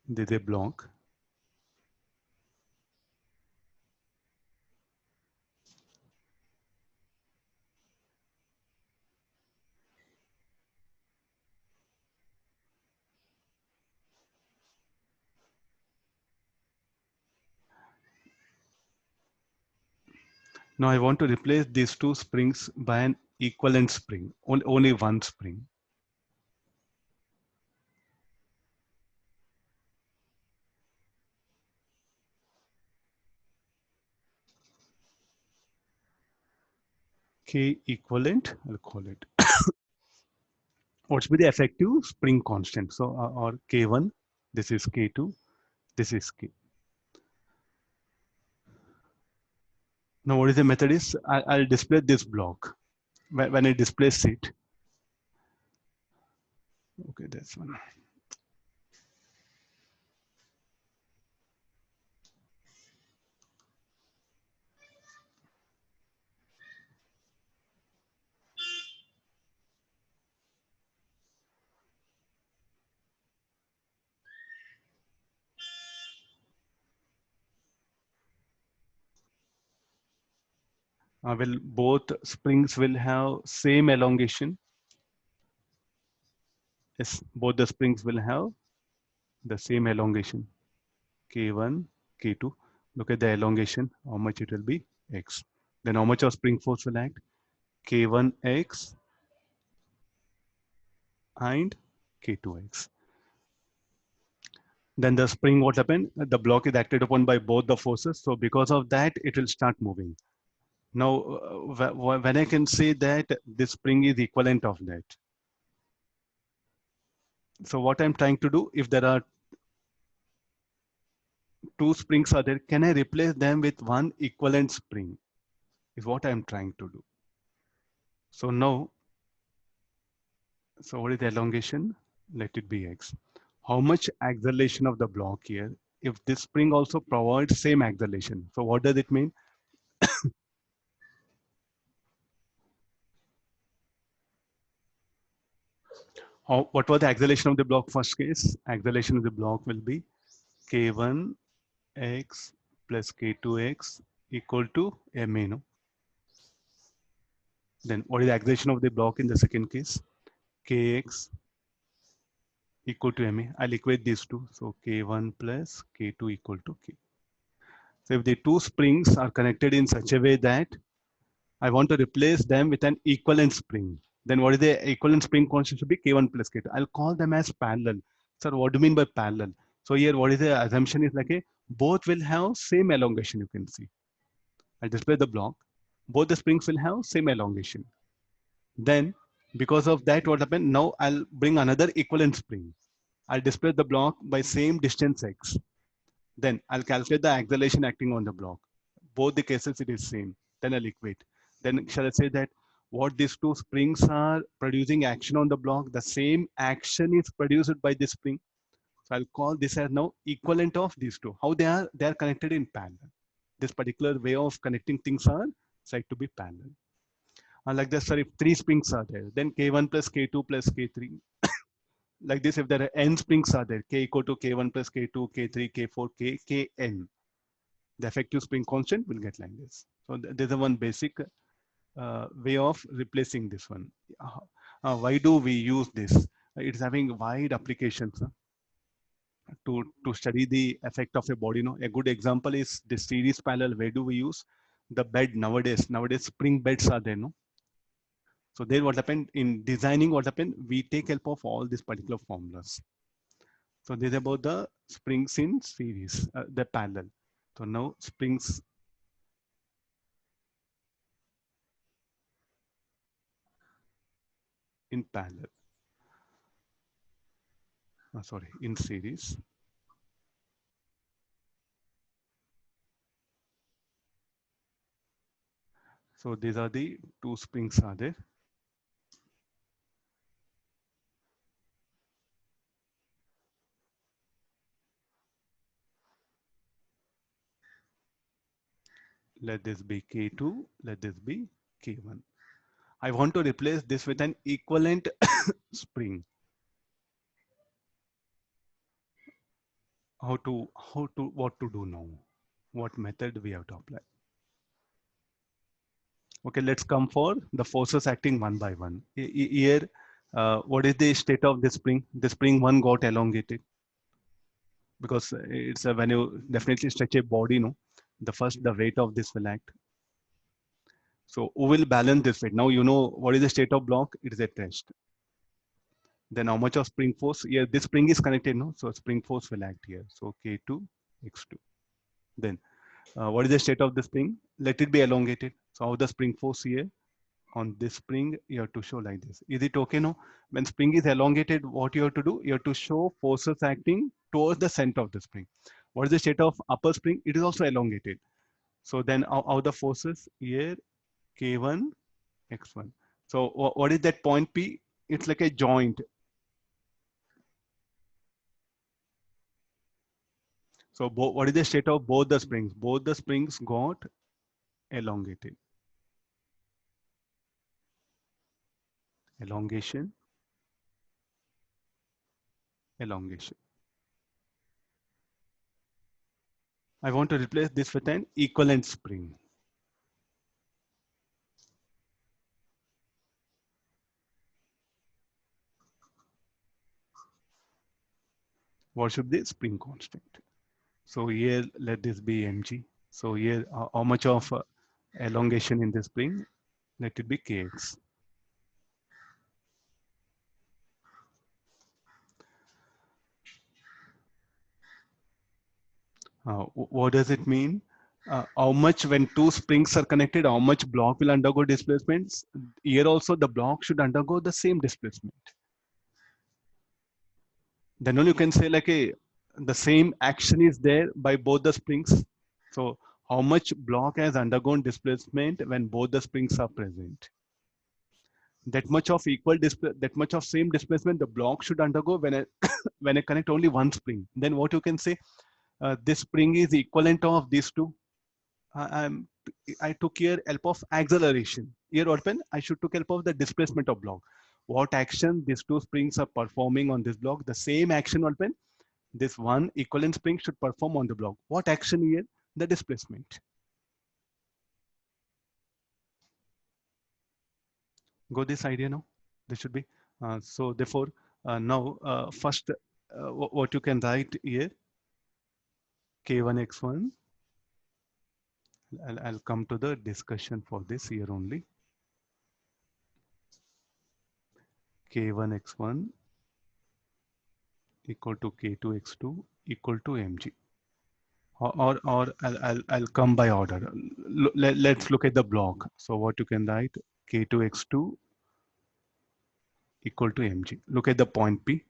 There's a block. Now I want to replace these two springs by an equivalent spring, only one spring. K equivalent, I'll call it. What's be the effective spring constant? So, or K1, this is K2, this is K. Now, what is the method is, I'll display this block. When I displace it, okay, that's one. Will both springs will have same elongation? Yes, both the springs will have the same elongation. K1, K2. Look at the elongation, how much it will be? X. Then how much of spring force will act? K1X and K2X. Then the spring, what happened? The block is acted upon by both the forces. So because of that, it will start moving. Now, when I can say that this spring is equivalent of that. So what I'm trying to do, if there are two springs are there, can I replace them with one equivalent spring? Is what I'm trying to do. So now, so what is the elongation? Let it be X. How much acceleration of the block here? If this spring also provides same acceleration. So what does it mean? What was the acceleration of the block first case? Acceleration of the block will be K1X plus K2X equal to MA. No? Then what is the acceleration of the block in the second case? Kx equal to MA. I'll equate these two. So K1 plus K2 equal to K. So if the two springs are connected in such a way that I want to replace them with an equivalent spring, then what is the equivalent spring constant should be K1 plus K2. I'll call them as parallel. Sir, what do you mean by parallel? So here, what is the assumption is like a both will have same elongation. You can see. I'll display the block. Both the springs will have same elongation. Then, because of that, what happened? Now I'll bring another equivalent spring. I'll display the block by same distance x. Then I'll calculate the acceleration acting on the block. Both the cases it is same. Then I'll equate. Then shall I say that what these two springs are producing action on the block, the same action is produced by this spring. So I'll call this as now equivalent of these two. How they are? They are connected in parallel. This particular way of connecting things are said to be parallel. Like this, sir, if three springs are there, then K1 plus K2 plus K3. Like this, if there are n springs are there, K equal to K1 plus K2, K3, K4, Kn. The effective spring constant will get like this. So there's a one basic way of replacing this one. Why do we use this? It's having wide applications to study the effect of a body. You know, a good example is the series parallel. Where do we use the bed nowadays? Nowadays, spring beds are there. No, so there what happened in designing. What happened? We take help of all these particular formulas. So this is about the springs in series, the parallel. So now springs in parallel. Sorry, in series. So these are the two springs are there. Let this be K2, let this be K1. I want to replace this with an equivalent spring. what to do now? What method we have to apply? Okay, let's come for the forces acting one by one. Here, what is the state of the spring? The spring one got elongated because it's when you definitely stretch a body, no, the weight of this will act. So who will balance this weight? Now you know what is the state of block? It is at rest. Then how much of spring force? Here, this spring is connected, no? So spring force will act here. So K2, X2. Then what is the state of the spring? Let it be elongated. So how the spring force here? On this spring, you have to show like this. Is it okay? No. When spring is elongated, what you have to do? You have to show forces acting towards the center of the spring. What is the state of upper spring? It is also elongated. So then how the forces here? K1, X1. So what is that point P? It's like a joint. So what is the state of both the springs? Both the springs got elongated. Elongation, elongation. I want to replace this with an equivalent spring. What should be the spring constant? So here, let this be mg. So here, how much of elongation in the spring? Let it be kx. What does it mean? How much when two springs are connected, how much block will undergo displacements? Here also the block should undergo the same displacement. Then only you can say like the same action is there by both the springs. So how much block has undergone displacement when both the springs are present? That much of that much of same displacement the block should undergo when I when I connect only one spring. Then what you can say, this spring is equivalent of these two. I'm I took here help of acceleration. Here open, I should took help of the displacement of block. What action these two springs are performing on this block? The same action open. This one equivalent spring should perform on the block. What action here? The displacement. Go this idea now. This should be. So therefore, now first, what you can write here, K1 X1. I'll come to the discussion for this here only. K1 X1 equal to K2 X2 equal to mg. Or I'll come by order. Let's look at the block. So what you can write, K2 X2 equal to mg. Look at the point P.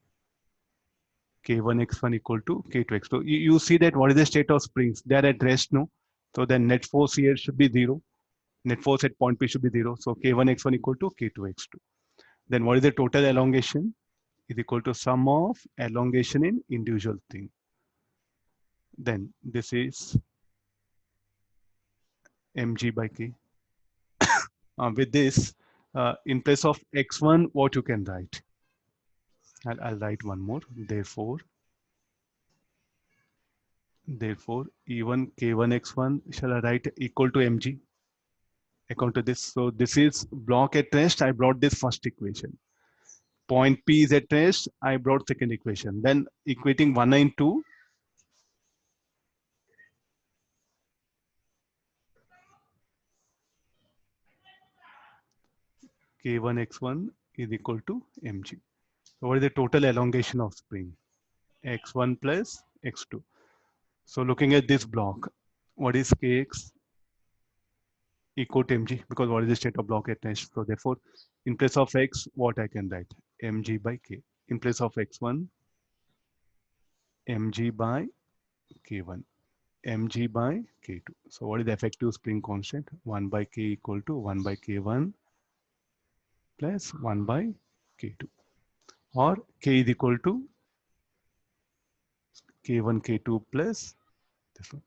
K1 X1 equal to K2 X2. You see that what is the state of springs? They are at rest, no? So the net force here should be 0. Net force at point P should be 0. So K1 X1 equal to K2 X2. Then what is the total elongation? Is equal to sum of elongation in individual thing. Then this is mg by k. With this, in place of x1, what you can write? I'll write one more. Therefore, even k1 x1 shall I write equal to mg according to this. So this is block at rest. I brought this first equation. Point P is at rest. I brought second equation. Then equating 1 and 2. K1 x1 is equal to mg. So what is the total elongation of spring? X1 plus x2. So looking at this block, what is kx equal to mg? Because what is the state of block at rest? So therefore, in place of x, what I can write? Mg by k. In place of x1, mg by k1, mg by k2. So what is the effective spring constant? 1 by k equal to 1 by k1 plus 1 by k2. Or k is equal to k1, k2 plus this one.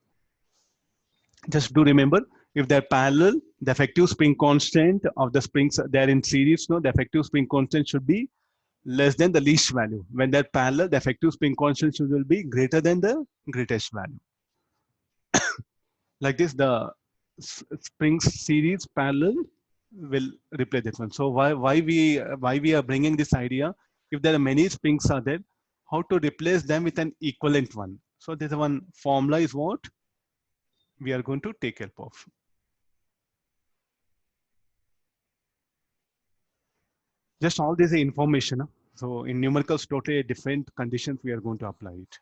Just do remember, if they're parallel, the effective spring constant of the springs, they're in series, no, the effective spring constant should be less than the least value. When they're parallel, the effective spring constant will be greater than the greatest value. Like this, the spring series parallel will replace that one. So why we are bringing this idea? If there are many springs are there, how to replace them with an equivalent one? So there's one formula is what we are going to take help of. Just all this information. So in numericals, totally different conditions we are going to apply it.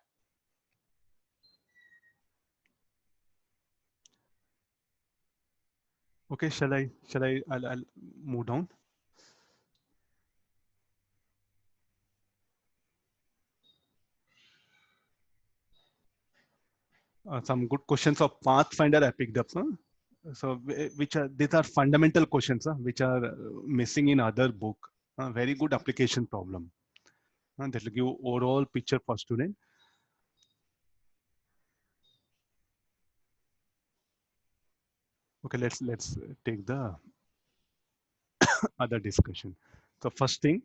Okay, I'll move down. Some good questions of Pathfinder I picked up. Huh? So which are these are fundamental questions which are missing in other book. Very good application problem. That will give overall picture for student. Okay, let's take the other discussion. So first thing,